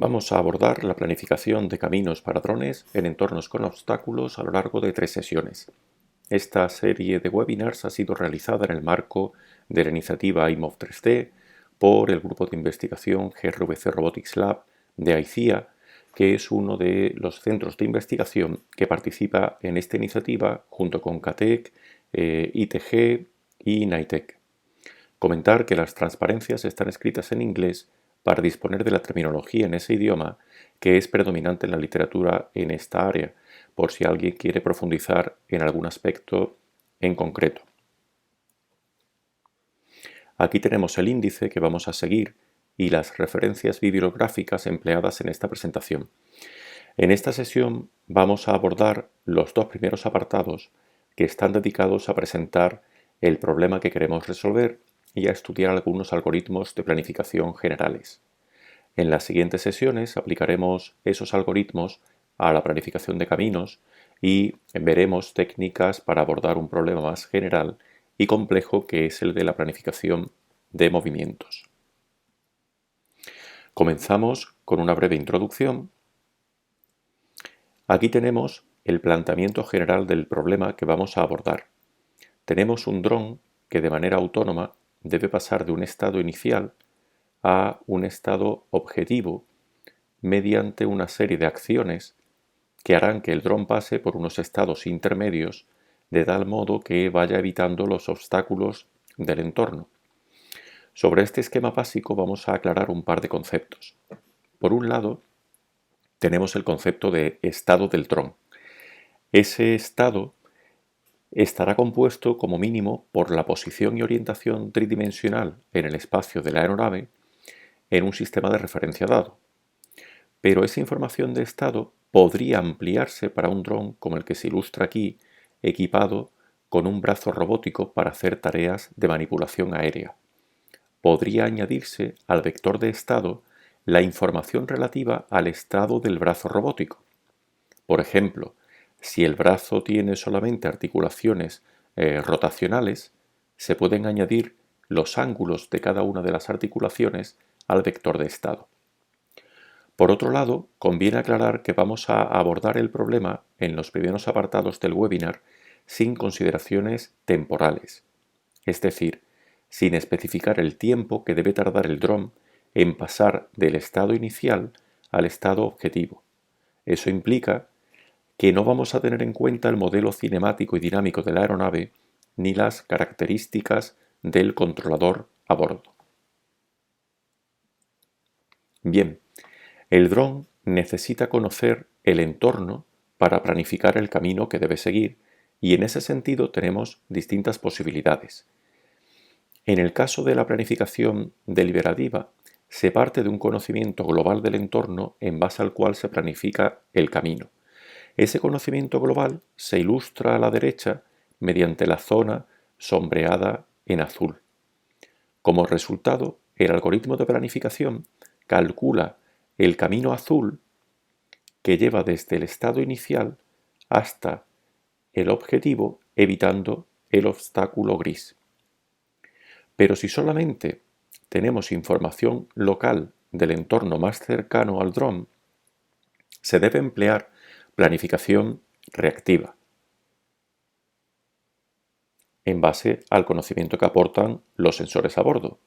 Vamos a abordar la planificación de caminos para drones en entornos con obstáculos a lo largo de 3 sesiones. Esta serie de webinars ha sido realizada en el marco de la iniciativa IMOV 3D por el grupo de investigación GRVC Robotics Lab de AICIA, que es uno de los centros de investigación que participa en esta iniciativa junto con CATEC, ITG y NITEC. Comentar que las transparencias están escritas en inglés para disponer de la terminología en ese idioma que es predominante en la literatura en esta área, por si alguien quiere profundizar en algún aspecto en concreto. Aquí tenemos el índice que vamos a seguir y las referencias bibliográficas empleadas en esta presentación. En esta sesión vamos a abordar los 2 primeros apartados que están dedicados a presentar el problema que queremos resolver y a estudiar algunos algoritmos de planificación generales. En las siguientes sesiones aplicaremos esos algoritmos a la planificación de caminos y veremos técnicas para abordar un problema más general y complejo que es el de la planificación de movimientos. Comenzamos con una breve introducción. Aquí tenemos el planteamiento general del problema que vamos a abordar. Tenemos un dron que de manera autónoma debe pasar de un estado inicial a un estado objetivo mediante una serie de acciones que harán que el dron pase por unos estados intermedios de tal modo que vaya evitando los obstáculos del entorno. Sobre este esquema básico vamos a aclarar un par de conceptos. Por un lado, tenemos el concepto de estado del dron. Ese estado estará compuesto como mínimo por la posición y orientación tridimensional en el espacio de la aeronave en un sistema de referencia dado. Pero esa información de estado podría ampliarse para un dron como el que se ilustra aquí, equipado con un brazo robótico para hacer tareas de manipulación aérea. Podría añadirse al vector de estado la información relativa al estado del brazo robótico. Por ejemplo, si el brazo tiene solamente articulaciones rotacionales, se pueden añadir los ángulos de cada una de las articulaciones al vector de estado. Por otro lado, conviene aclarar que vamos a abordar el problema en los primeros apartados del webinar sin consideraciones temporales, es decir, sin especificar el tiempo que debe tardar el dron en pasar del estado inicial al estado objetivo. Eso implica que no vamos a tener en cuenta el modelo cinemático y dinámico de la aeronave ni las características del controlador a bordo. Bien, el dron necesita conocer el entorno para planificar el camino que debe seguir y en ese sentido tenemos distintas posibilidades. En el caso de la planificación deliberativa, se parte de un conocimiento global del entorno en base al cual se planifica el camino. Ese conocimiento global se ilustra a la derecha mediante la zona sombreada en azul. Como resultado, el algoritmo de planificación calcula el camino azul que lleva desde el estado inicial hasta el objetivo, evitando el obstáculo gris. Pero si solamente tenemos información local del entorno más cercano al dron, se debe emplear planificación reactiva, en base al conocimiento que aportan los sensores a bordo.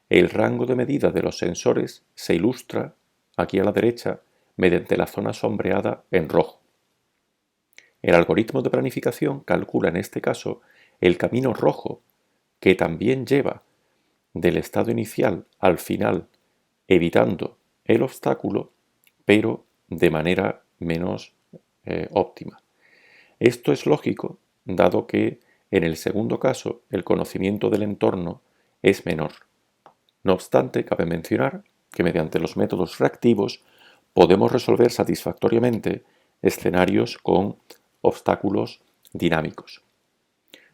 El rango de medida de los sensores se ilustra aquí a la derecha mediante la zona sombreada en rojo. El algoritmo de planificación calcula en este caso el camino rojo que también lleva del estado inicial al final, evitando el obstáculo, pero de manera menos óptima. Esto es lógico, dado que en el segundo caso el conocimiento del entorno es menor. No obstante, cabe mencionar que mediante los métodos reactivos podemos resolver satisfactoriamente escenarios con obstáculos dinámicos.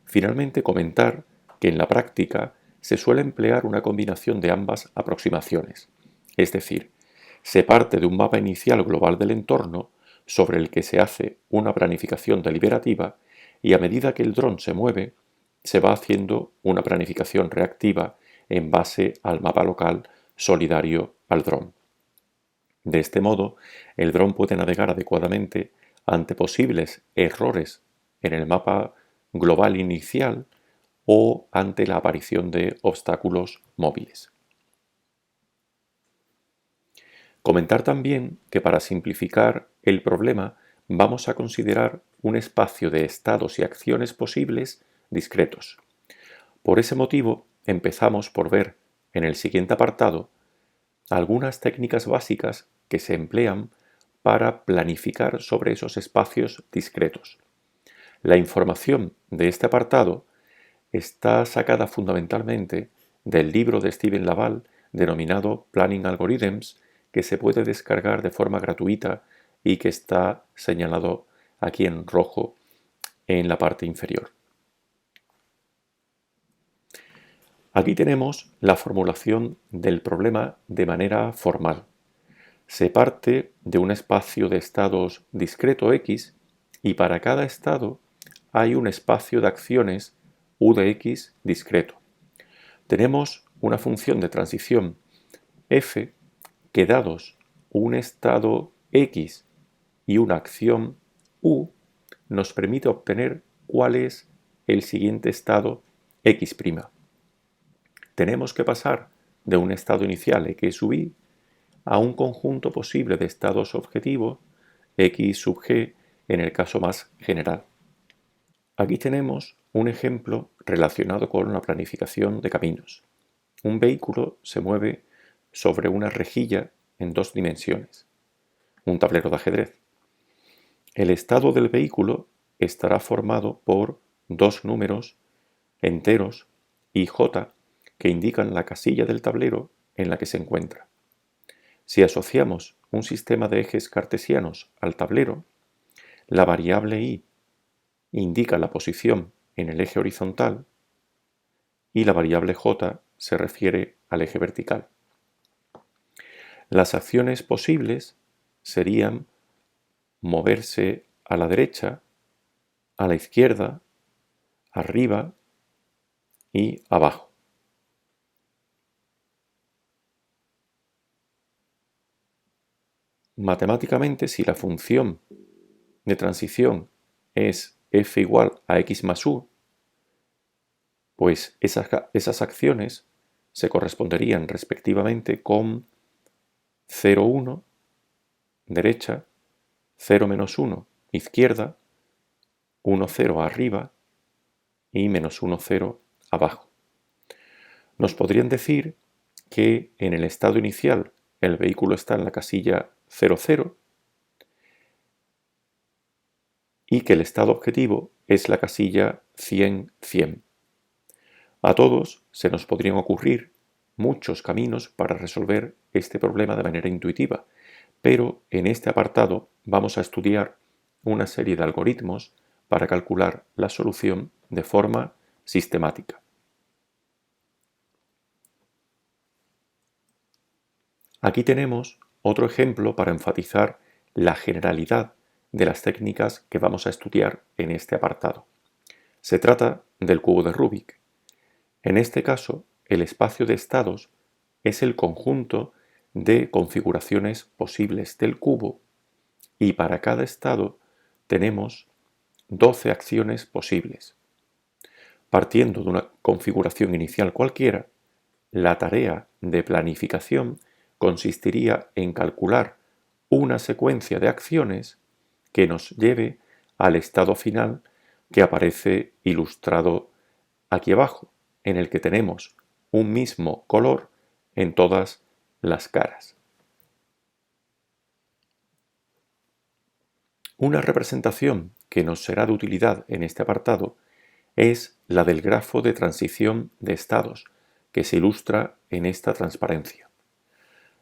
Finalmente, comentar que en la práctica se suele emplear una combinación de ambas aproximaciones, es decir, se parte de un mapa inicial global del entorno sobre el que se hace una planificación deliberativa y a medida que el dron se mueve, se va haciendo una planificación reactiva en base al mapa local solidario al dron. De este modo, el dron puede navegar adecuadamente ante posibles errores en el mapa global inicial o ante la aparición de obstáculos móviles. Comentar también que para simplificar el problema vamos a considerar un espacio de estados y acciones posibles discretos. Por ese motivo, empezamos por ver en el siguiente apartado algunas técnicas básicas que se emplean para planificar sobre esos espacios discretos. La información de este apartado está sacada fundamentalmente del libro de Steven Laval denominado Planning Algorithms, que se puede descargar de forma gratuita y que está señalado aquí en rojo en la parte inferior. Aquí tenemos la formulación del problema de manera formal. Se parte de un espacio de estados discreto X y para cada estado hay un espacio de acciones U de X discreto. Tenemos una función de transición f que dados un estado X y una acción U nos permite obtener cuál es el siguiente estado X'. Tenemos que pasar de un estado inicial X sub i a un conjunto posible de estados objetivos X sub g en el caso más general. Aquí tenemos un ejemplo relacionado con la planificación de caminos. Un vehículo se mueve sobre una rejilla en 2 dimensiones, un tablero de ajedrez. El estado del vehículo estará formado por 2 números enteros y j que indican la casilla del tablero en la que se encuentra. Si asociamos un sistema de ejes cartesianos al tablero, la variable y indica la posición en el eje horizontal y la variable j se refiere al eje vertical. Las acciones posibles serían moverse a la derecha, a la izquierda, arriba y abajo. Matemáticamente, si la función de transición es f igual a x más u, pues esas acciones se corresponderían respectivamente con 0, 1, derecha, 0, menos 1, izquierda, 1, 0 arriba y menos 1, 0 abajo. Nos podrían decir que en el estado inicial el vehículo está en la casilla 0, 0 y que el estado objetivo es la casilla 100, 100. A todos se nos podrían ocurrir muchos caminos para resolver este problema de manera intuitiva, pero en este apartado vamos a estudiar una serie de algoritmos para calcular la solución de forma sistemática. Aquí tenemos otro ejemplo para enfatizar la generalidad de las técnicas que vamos a estudiar en este apartado. Se trata del cubo de Rubik. En este caso, el espacio de estados es el conjunto de configuraciones posibles del cubo y para cada estado tenemos 12 acciones posibles. Partiendo de una configuración inicial cualquiera, la tarea de planificación consistiría en calcular una secuencia de acciones que nos lleve al estado final que aparece ilustrado aquí abajo, en el que tenemos un mismo color en todas las caras. Una representación que nos será de utilidad en este apartado es la del grafo de transición de estados, que se ilustra en esta transparencia.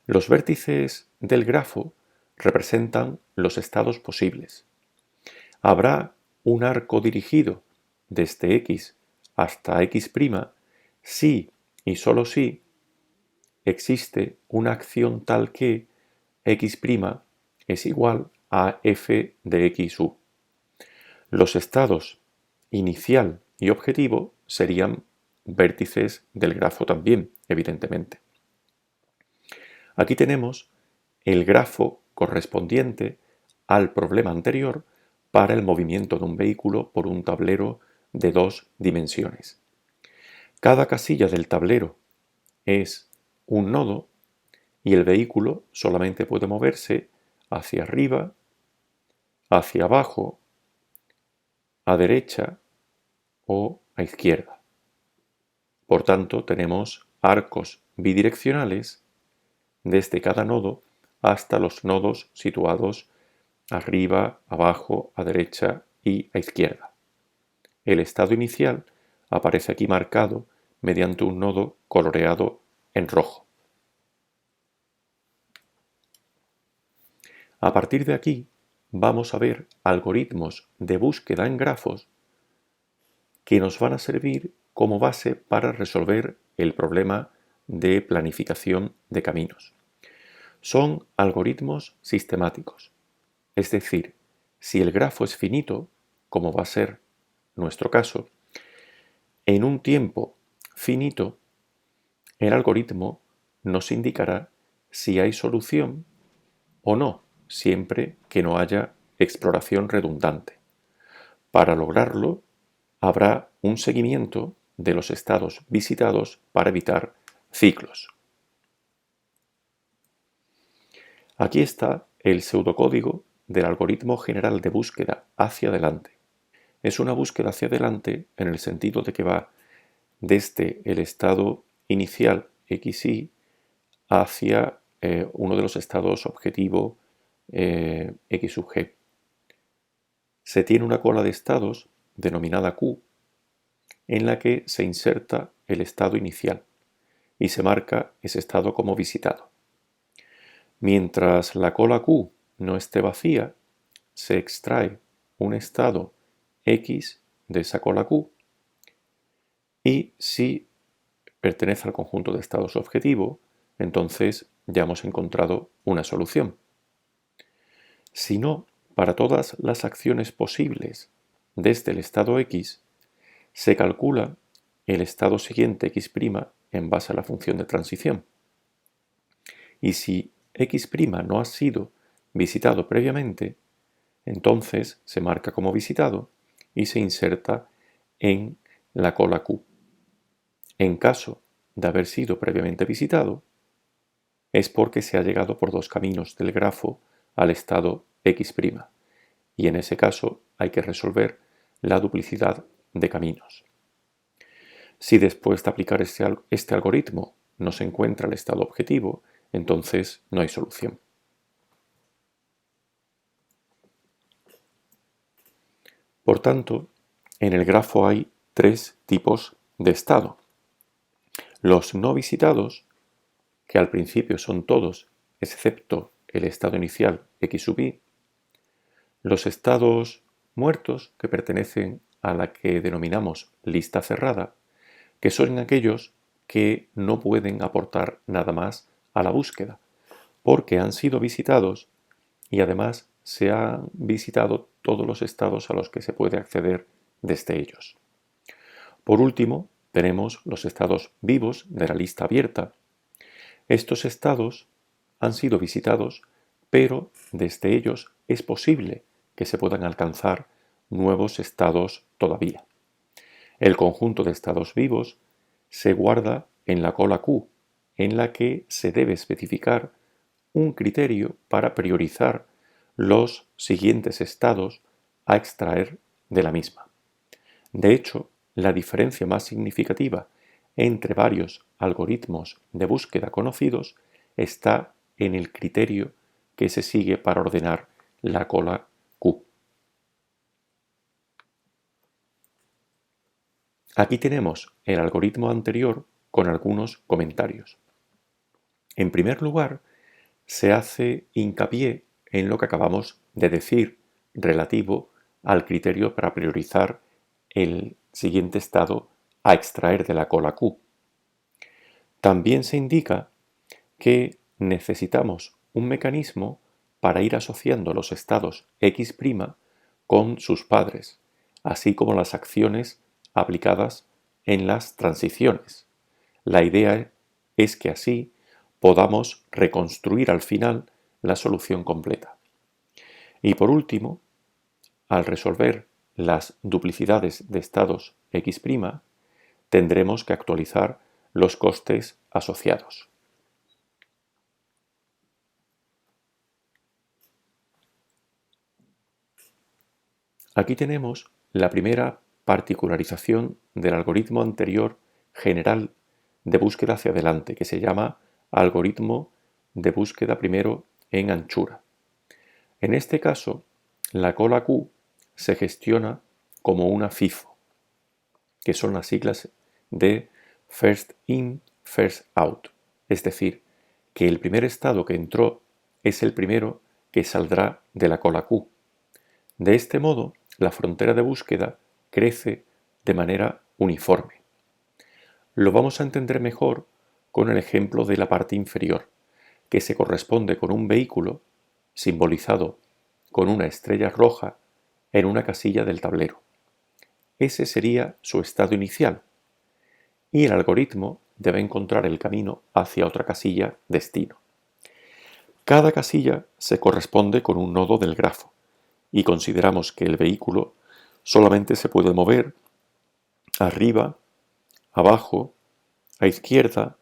Los vértices del grafo representan los estados posibles. Habrá un arco dirigido desde x hasta x' si y solo si existe una acción tal que x' es igual a f de xu. Los estados inicial y objetivo serían vértices del grafo también, evidentemente. Aquí tenemos el grafo correspondiente al problema anterior para el movimiento de un vehículo por un tablero de 2 dimensiones. Cada casilla del tablero es un nodo y el vehículo solamente puede moverse hacia arriba, hacia abajo, a derecha o a izquierda. Por tanto, tenemos arcos bidireccionales desde cada nodo hasta los nodos situados arriba, abajo, a derecha y a izquierda. El estado inicial aparece aquí marcado mediante un nodo coloreado en rojo. A partir de aquí vamos a ver algoritmos de búsqueda en grafos que nos van a servir como base para resolver el problema de planificación de caminos. Son algoritmos sistemáticos, es decir, si el grafo es finito, como va a ser nuestro caso, en un tiempo finito, el algoritmo nos indicará si hay solución o no, siempre que no haya exploración redundante. Para lograrlo, habrá un seguimiento de los estados visitados para evitar ciclos. Aquí está el pseudocódigo del algoritmo general de búsqueda hacia adelante. Es una búsqueda hacia adelante en el sentido de que va desde el estado inicial XY hacia uno de los estados objetivo X sub G. Se tiene una cola de estados denominada Q en la que se inserta el estado inicial y se marca ese estado como visitado. Mientras la cola Q no esté vacía, se extrae un estado X de esa cola Q y si pertenece al conjunto de estados objetivo, entonces ya hemos encontrado una solución. Si no, para todas las acciones posibles desde el estado X, se calcula el estado siguiente X' en base a la función de transición. Y si X' no ha sido visitado previamente, entonces se marca como visitado y se inserta en la cola Q. En caso de haber sido previamente visitado, es porque se ha llegado por dos caminos del grafo al estado X', y en ese caso hay que resolver la duplicidad de caminos. Si después de aplicar este algoritmo no se encuentra el estado objetivo, entonces no hay solución. Por tanto, en el grafo hay tres tipos de estado. Los no visitados, que al principio son todos excepto el estado inicial X sub i, los estados muertos, que pertenecen a la que denominamos lista cerrada, que son aquellos que no pueden aportar nada más a la búsqueda, porque han sido visitados y además se han visitado todos los estados a los que se puede acceder desde ellos. Por último, tenemos los estados vivos de la lista abierta. Estos estados han sido visitados, pero desde ellos es posible que se puedan alcanzar nuevos estados todavía. El conjunto de estados vivos se guarda en la cola Q, en la que se debe especificar un criterio para priorizar los siguientes estados a extraer de la misma. De hecho, la diferencia más significativa entre varios algoritmos de búsqueda conocidos está en el criterio que se sigue para ordenar la cola Q. Aquí tenemos el algoritmo anterior con algunos comentarios. En primer lugar, se hace hincapié en lo que acabamos de decir relativo al criterio para priorizar el siguiente estado a extraer de la cola Q. También se indica que necesitamos un mecanismo para ir asociando los estados X' con sus padres, así como las acciones aplicadas en las transiciones. La idea es que así podamos reconstruir al final la solución completa. Y por último, al resolver las duplicidades de estados x', tendremos que actualizar los costes asociados. Aquí tenemos la primera particularización del algoritmo anterior general de búsqueda hacia adelante, que se llama algoritmo de búsqueda primero en anchura. En este caso, la cola Q se gestiona como una FIFO, que son las siglas de First In, First Out, es decir, que el primer estado que entró es el primero que saldrá de la cola Q. De este modo, la frontera de búsqueda crece de manera uniforme. Lo vamos a entender mejor con el ejemplo de la parte inferior, que se corresponde con un vehículo simbolizado con una estrella roja en una casilla del tablero. Ese sería su estado inicial, y el algoritmo debe encontrar el camino hacia otra casilla destino. Cada casilla se corresponde con un nodo del grafo, y consideramos que el vehículo solamente se puede mover arriba, abajo, a izquierda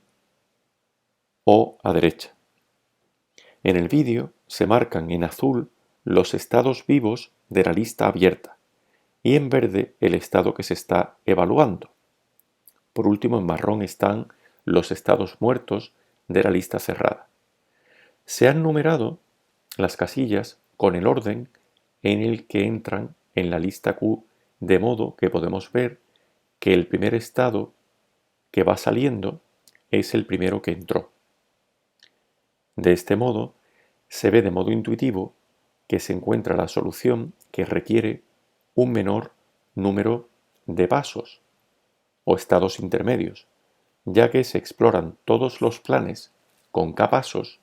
o a derecha. En el vídeo se marcan en azul los estados vivos de la lista abierta y en verde el estado que se está evaluando. Por último, en marrón están los estados muertos de la lista cerrada. Se han numerado las casillas con el orden en el que entran en la lista Q, de modo que podemos ver que el primer estado que va saliendo es el primero que entró. De este modo, se ve de modo intuitivo que se encuentra la solución que requiere un menor número de pasos o estados intermedios, ya que se exploran todos los planes con k pasos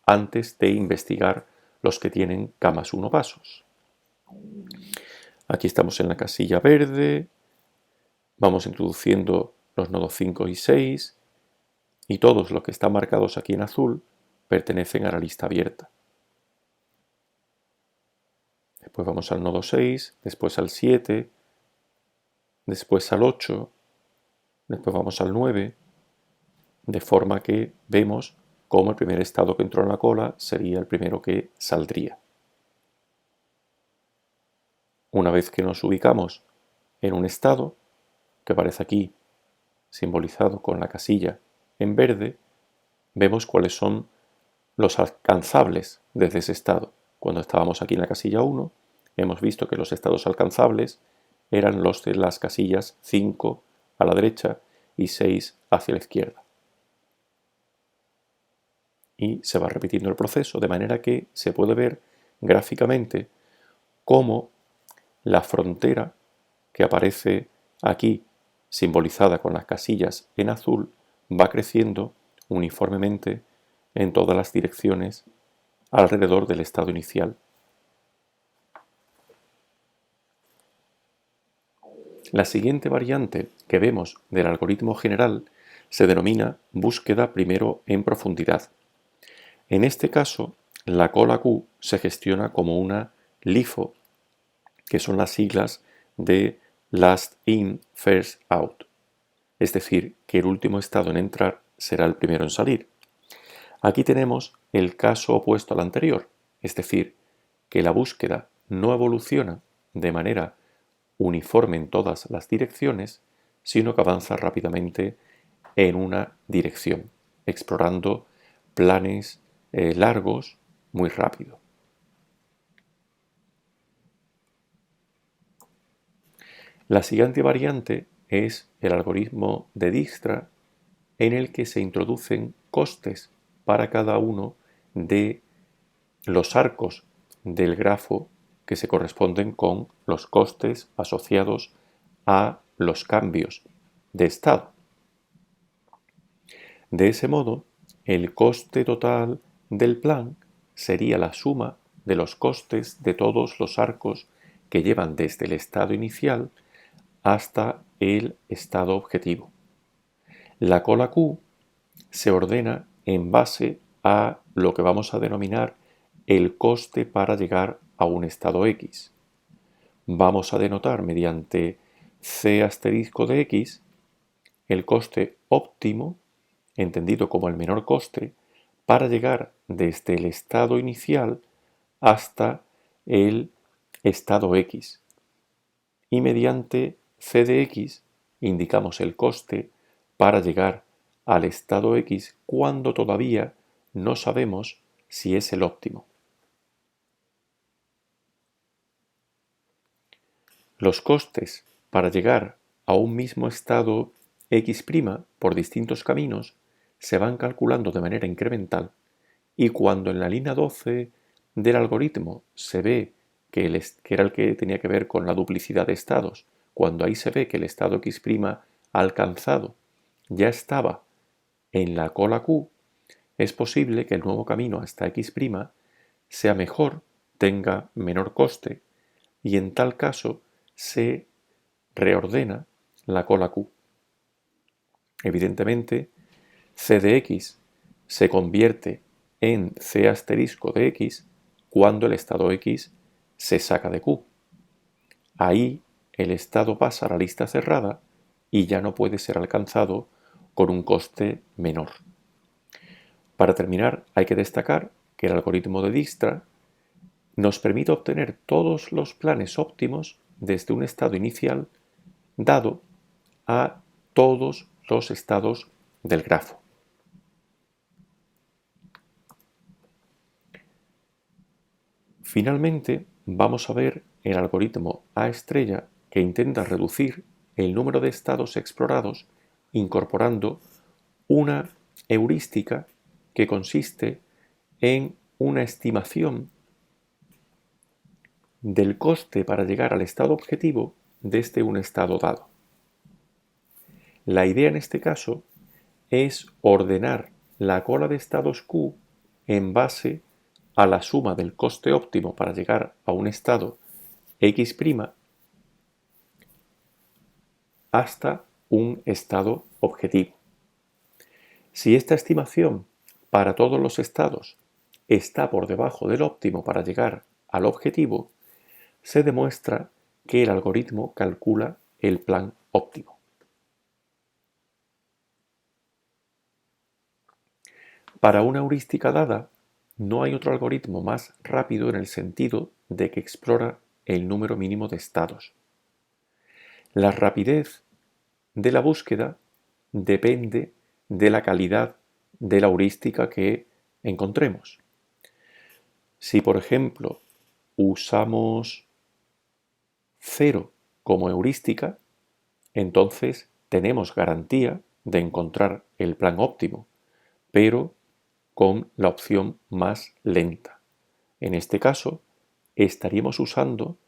antes de investigar los que tienen k más 1 pasos. Aquí estamos en la casilla verde, vamos introduciendo los nodos 5 y 6 y todos los que están marcados aquí en azul pertenecen a la lista abierta. Después vamos al nodo 6, después al 7, después al 8, después vamos al 9, de forma que vemos cómo el primer estado que entró en la cola sería el primero que saldría. Una vez que nos ubicamos en un estado, que aparece aquí simbolizado con la casilla en verde, vemos cuáles son los alcanzables desde ese estado. Cuando estábamos aquí en la casilla 1, hemos visto que los estados alcanzables eran los de las casillas 5 a la derecha y 6 hacia la izquierda. Y se va repitiendo el proceso, de manera que se puede ver gráficamente cómo la frontera que aparece aquí, simbolizada con las casillas en azul, va creciendo uniformemente en todas las direcciones alrededor del estado inicial. La siguiente variante que vemos del algoritmo general se denomina búsqueda primero en profundidad. En este caso, la cola Q se gestiona como una LIFO, que son las siglas de Last In, First Out, es decir, que el último estado en entrar será el primero en salir. Aquí tenemos el caso opuesto al anterior, es decir, que la búsqueda no evoluciona de manera uniforme en todas las direcciones, sino que avanza rápidamente en una dirección, explorando planes largos muy rápido. La siguiente variante es el algoritmo de Dijkstra, en el que se introducen costes para cada uno de los arcos del grafo que se corresponden con los costes asociados a los cambios de estado. De ese modo, el coste total del plan sería la suma de los costes de todos los arcos que llevan desde el estado inicial hasta el estado objetivo. La cola Q se ordena en base a lo que vamos a denominar el coste para llegar a un estado X. Vamos a denotar mediante C asterisco de X el coste óptimo, entendido como el menor coste, para llegar desde el estado inicial hasta el estado X. Y mediante C de X indicamos el coste para llegar al estado X cuando todavía no sabemos si es el óptimo. Los costes para llegar a un mismo estado X' por distintos caminos se van calculando de manera incremental y cuando en la línea 12 del algoritmo se ve que era el que tenía que ver con la duplicidad de estados, cuando ahí se ve que el estado X' alcanzado ya estaba en la cola Q, es posible que el nuevo camino hasta X' sea mejor, tenga menor coste y en tal caso se reordena la cola Q. Evidentemente, C de X se convierte en C asterisco de X cuando el estado X se saca de Q. Ahí el estado pasa a la lista cerrada y ya no puede ser alcanzado con un coste menor. Para terminar, hay que destacar que el algoritmo de Dijkstra nos permite obtener todos los planes óptimos desde un estado inicial dado a todos los estados del grafo. Finalmente, vamos a ver el algoritmo A estrella que intenta reducir el número de estados explorados incorporando una heurística que consiste en una estimación del coste para llegar al estado objetivo desde un estado dado. La idea en este caso es ordenar la cola de estados Q en base a la suma del coste óptimo para llegar a un estado X' hasta un estado objetivo. Si esta estimación para todos los estados está por debajo del óptimo para llegar al objetivo, se demuestra que el algoritmo calcula el plan óptimo. Para una heurística dada, no hay otro algoritmo más rápido en el sentido de que explora el número mínimo de estados. La rapidez de la búsqueda depende de la calidad de la heurística que encontremos. Si, por ejemplo, usamos 0 como heurística, entonces tenemos garantía de encontrar el plan óptimo, pero con la opción más lenta. En este caso, estaríamos usando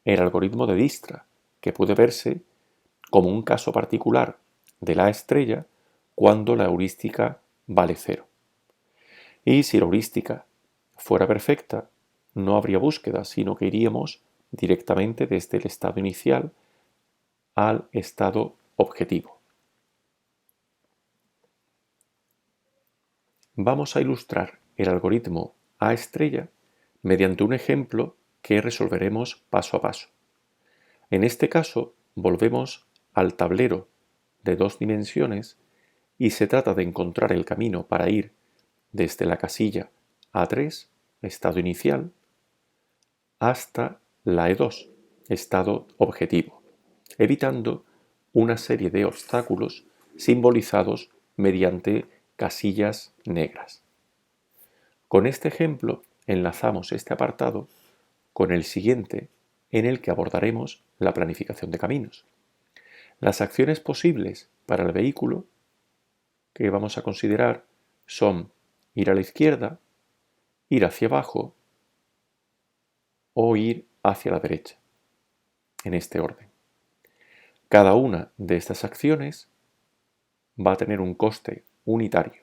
el algoritmo de Dijkstra, que puede verse como un caso particular de la estrella cuando la heurística vale 0. Y si la heurística fuera perfecta, no habría búsqueda, sino que iríamos directamente desde el estado inicial al estado objetivo. Vamos a ilustrar el algoritmo A estrella mediante un ejemplo que resolveremos paso a paso. En este caso, volvemos al tablero de 2 dimensiones y se trata de encontrar el camino para ir desde la casilla A3, estado inicial, hasta la E2, estado objetivo, evitando una serie de obstáculos simbolizados mediante casillas negras. Con este ejemplo enlazamos este apartado con el siguiente en el que abordaremos la planificación de caminos. Las acciones posibles para el vehículo que vamos a considerar son ir a la izquierda, ir hacia abajo o ir hacia la derecha, en este orden. Cada una de estas acciones va a tener un coste unitario.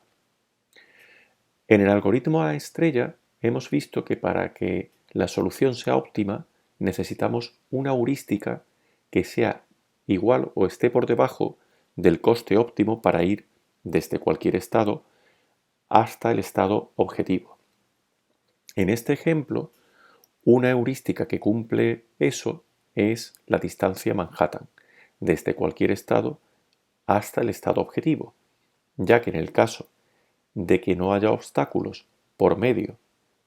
En el algoritmo A estrella hemos visto que para que la solución sea óptima necesitamos una heurística que sea igual o esté por debajo del coste óptimo para ir desde cualquier estado hasta el estado objetivo. En este ejemplo, una heurística que cumple eso es la distancia Manhattan, desde cualquier estado hasta el estado objetivo, ya que en el caso de que no haya obstáculos por medio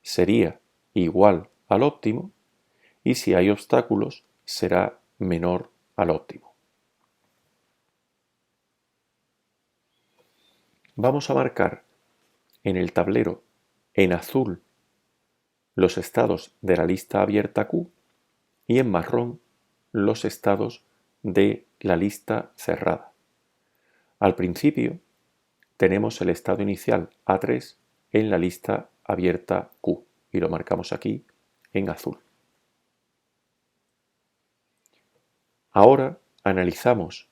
sería igual al óptimo, y si hay obstáculos será menor al óptimo. Vamos a marcar en el tablero en azul los estados de la lista abierta Q y en marrón los estados de la lista cerrada. Al principio tenemos el estado inicial A3 en la lista abierta Q y lo marcamos aquí en azul. Ahora analizamos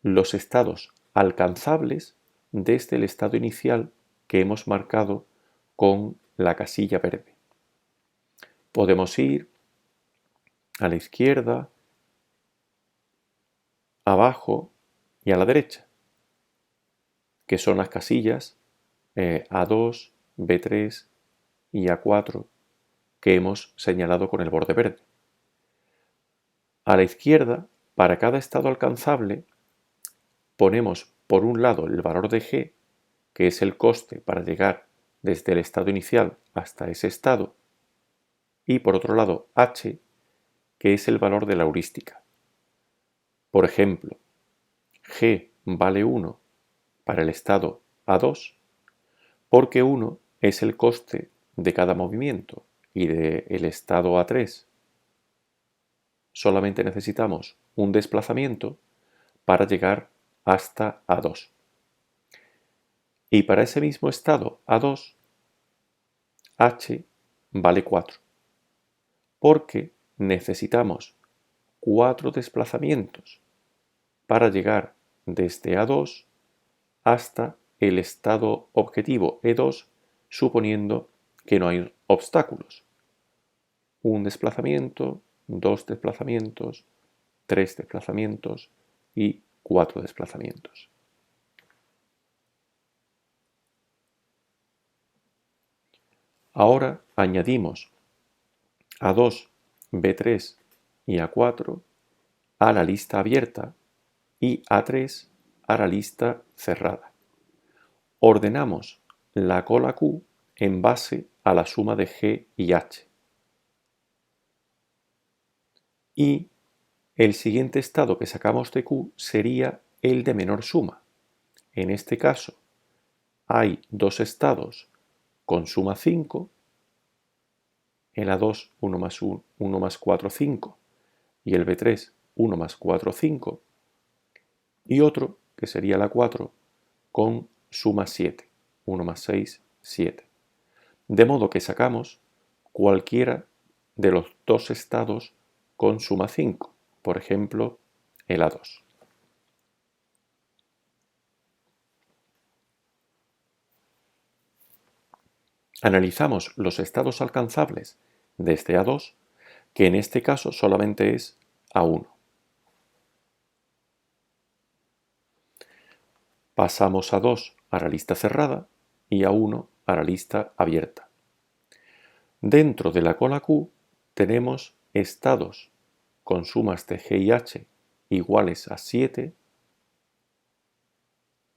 los estados alcanzables desde el estado inicial que hemos marcado con la casilla verde. Podemos ir a la izquierda, abajo y a la derecha, que son las casillas A2, B3 y A4 que hemos señalado con el borde verde. A la izquierda, para cada estado alcanzable, ponemos por un lado el valor de G, que es el coste para llegar desde el estado inicial hasta ese estado, y por otro lado H, que es el valor de la heurística. Por ejemplo, G vale 1 para el estado A2, porque 1 es el coste de cada movimiento y del estado A3 solamente necesitamos un desplazamiento para llegar hasta A2. Y para ese mismo estado A2, H vale 4, porque necesitamos 4 desplazamientos para llegar desde A2 hasta el estado objetivo E2, suponiendo que no hay obstáculos. Un desplazamiento, 2 desplazamientos, 3 desplazamientos y 4 desplazamientos. Ahora añadimos A2, B3 y A4 a la lista abierta y A3 a la lista cerrada. Ordenamos la cola Q en base a la suma de G y H. Y el siguiente estado que sacamos de Q sería el de menor suma. En este caso, hay dos estados con suma 5, el A2 1 más 1, 1 más 4, 5, y el B3 1 más 4, 5, y otro que sería la 4 con suma 7, 1 más 6, 7. De modo que sacamos cualquiera de los dos estados con suma 5, por ejemplo, el A2. Analizamos los estados alcanzables desde A2, que en este caso solamente es A1. Pasamos A2 a la lista cerrada y A1 a la lista abierta. Dentro de la cola Q tenemos estados con sumas de G y H iguales a 7,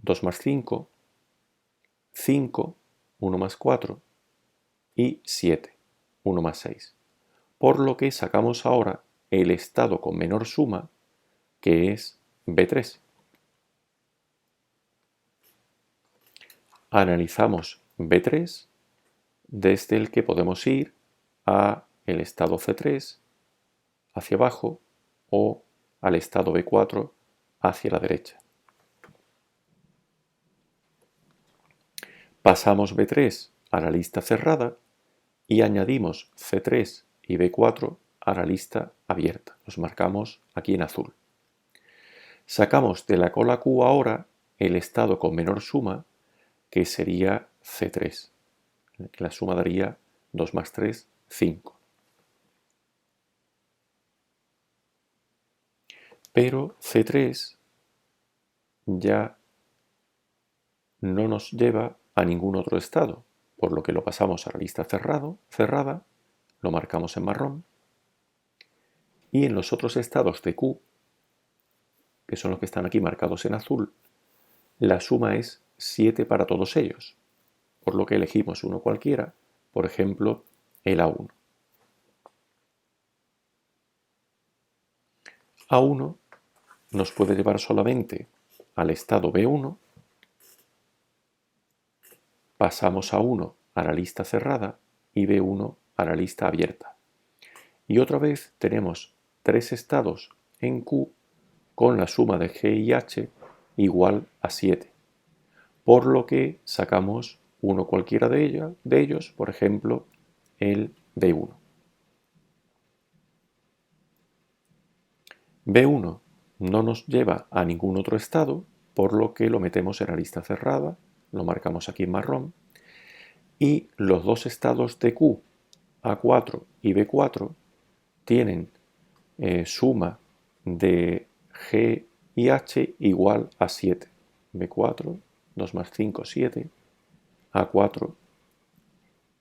2 más 5, 5, 1 más 4 y 7, 1 más 6. Por lo que sacamos ahora el estado con menor suma, que es B3. Analizamos B3 desde el que podemos ir a el estado C3 hacia abajo o al estado B4 hacia la derecha. Pasamos B3 a la lista cerrada y añadimos C3 y B4 a la lista abierta. Los marcamos aquí en azul. Sacamos de la cola Q ahora el estado con menor suma, que sería C3. La suma daría 2 más 3, 5. Pero C3 ya no nos lleva a ningún otro estado, por lo que lo pasamos a la lista cerrada, lo marcamos en marrón, y en los otros estados de Q, que son los que están aquí marcados en azul, la suma es 7 para todos ellos, por lo que elegimos uno cualquiera, por ejemplo, el A1. A1 nos puede llevar solamente al estado B1, pasamos A1 a la lista cerrada y B1 a la lista abierta. Y otra vez tenemos tres estados en Q con la suma de G y H igual a 7, por lo que sacamos uno cualquiera de ellos, por ejemplo, el B1. B1 no nos lleva a ningún otro estado, por lo que lo metemos en la lista cerrada, lo marcamos aquí en marrón, y los dos estados de Q, A4 y B4, tienen suma de G y H igual a 7. B4, 2 más 5, 7. A4,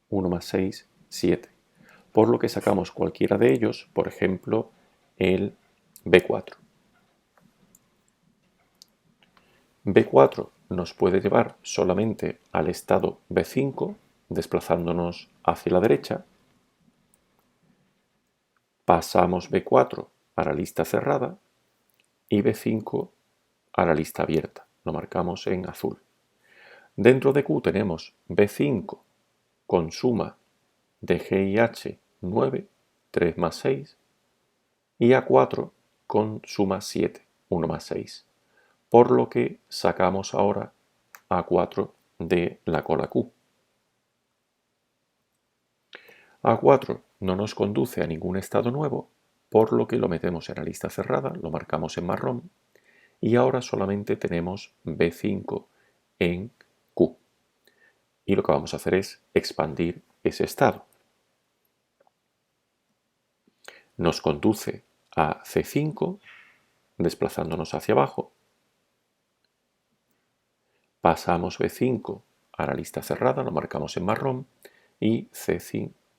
1 más 6, 7. Por lo que sacamos cualquiera de ellos, por ejemplo, el B4. B4 nos puede llevar solamente al estado B5, desplazándonos hacia la derecha. Pasamos B4 a la lista cerrada y B5 a la lista abierta. Lo marcamos en azul. Dentro de Q tenemos B5 con suma de G y H 9, 3 más 6, y A4 con suma 7, 1 más 6. Por lo que sacamos ahora A4 de la cola Q. A4 no nos conduce a ningún estado nuevo, por lo que lo metemos en la lista cerrada, lo marcamos en marrón, y ahora solamente tenemos B5 en Q. Y lo que vamos a hacer es expandir ese estado. Nos conduce a C5, desplazándonos hacia abajo. Pasamos B5 a la lista cerrada, lo marcamos en marrón, y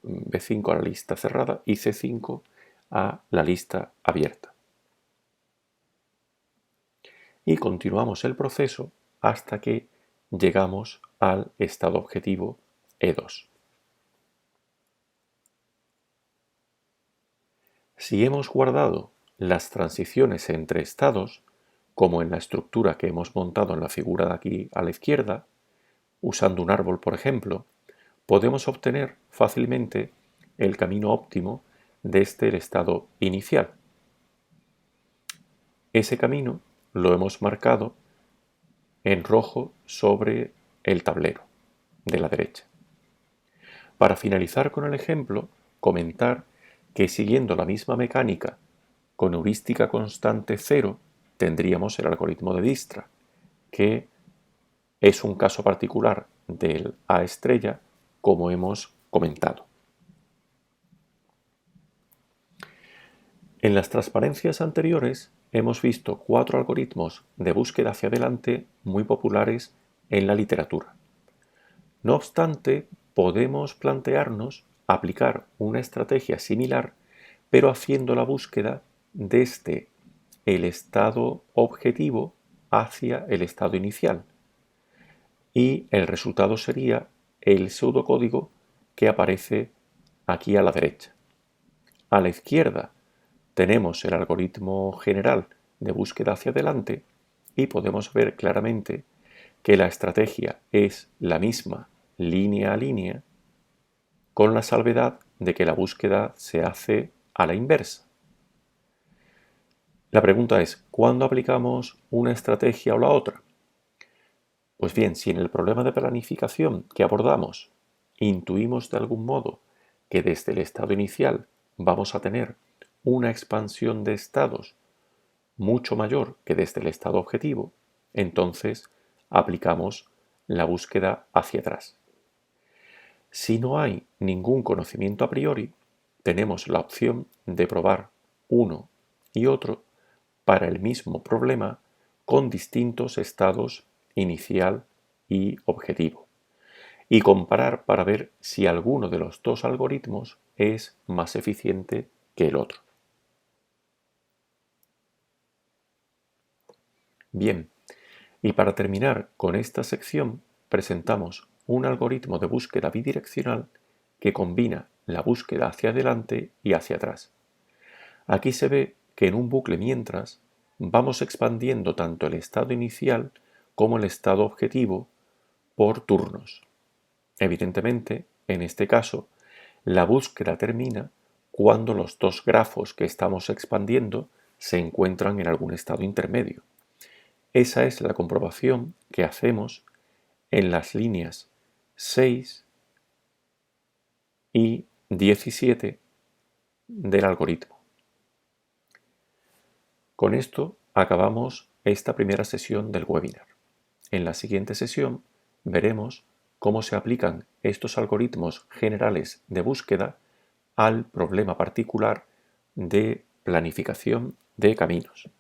B5 a la lista cerrada y C5 a la lista abierta. Y continuamos el proceso hasta que llegamos al estado objetivo E2. Si hemos guardado las transiciones entre estados, como en la estructura que hemos montado en la figura de aquí a la izquierda, usando un árbol por ejemplo, podemos obtener fácilmente el camino óptimo desde el estado inicial. Ese camino lo hemos marcado en rojo sobre el tablero de la derecha. Para finalizar con el ejemplo, comentar que siguiendo la misma mecánica con heurística constante 0 tendríamos el algoritmo de Dijkstra, que es un caso particular del A estrella, como hemos comentado. En las transparencias anteriores hemos visto 4 algoritmos de búsqueda hacia adelante muy populares en la literatura. No obstante, podemos plantearnos aplicar una estrategia similar, pero haciendo la búsqueda desde el estado objetivo hacia el estado inicial. Y el resultado sería el pseudocódigo que aparece aquí a la derecha. A la izquierda tenemos el algoritmo general de búsqueda hacia adelante y podemos ver claramente que la estrategia es la misma línea a línea, con la salvedad de que la búsqueda se hace a la inversa. La pregunta es, ¿cuándo aplicamos una estrategia o la otra? Pues bien, si en el problema de planificación que abordamos intuimos de algún modo que desde el estado inicial vamos a tener una expansión de estados mucho mayor que desde el estado objetivo, entonces aplicamos la búsqueda hacia atrás. Si no hay ningún conocimiento a priori, tenemos la opción de probar uno y otro para el mismo problema con distintos estados inicial y objetivo. y comparar para ver si alguno de los dos algoritmos es más eficiente que el otro. Bien, y para terminar con esta sección presentamos un algoritmo de búsqueda bidireccional que combina la búsqueda hacia adelante y hacia atrás. Aquí se ve que en un bucle mientras vamos expandiendo tanto el estado inicial como el estado objetivo por turnos. Evidentemente, en este caso, la búsqueda termina cuando los dos grafos que estamos expandiendo se encuentran en algún estado intermedio. Esa es la comprobación que hacemos en las líneas 6 y 17 del algoritmo. Con esto acabamos esta primera sesión del webinar. En la siguiente sesión veremos cómo se aplican estos algoritmos generales de búsqueda al problema particular de planificación de caminos.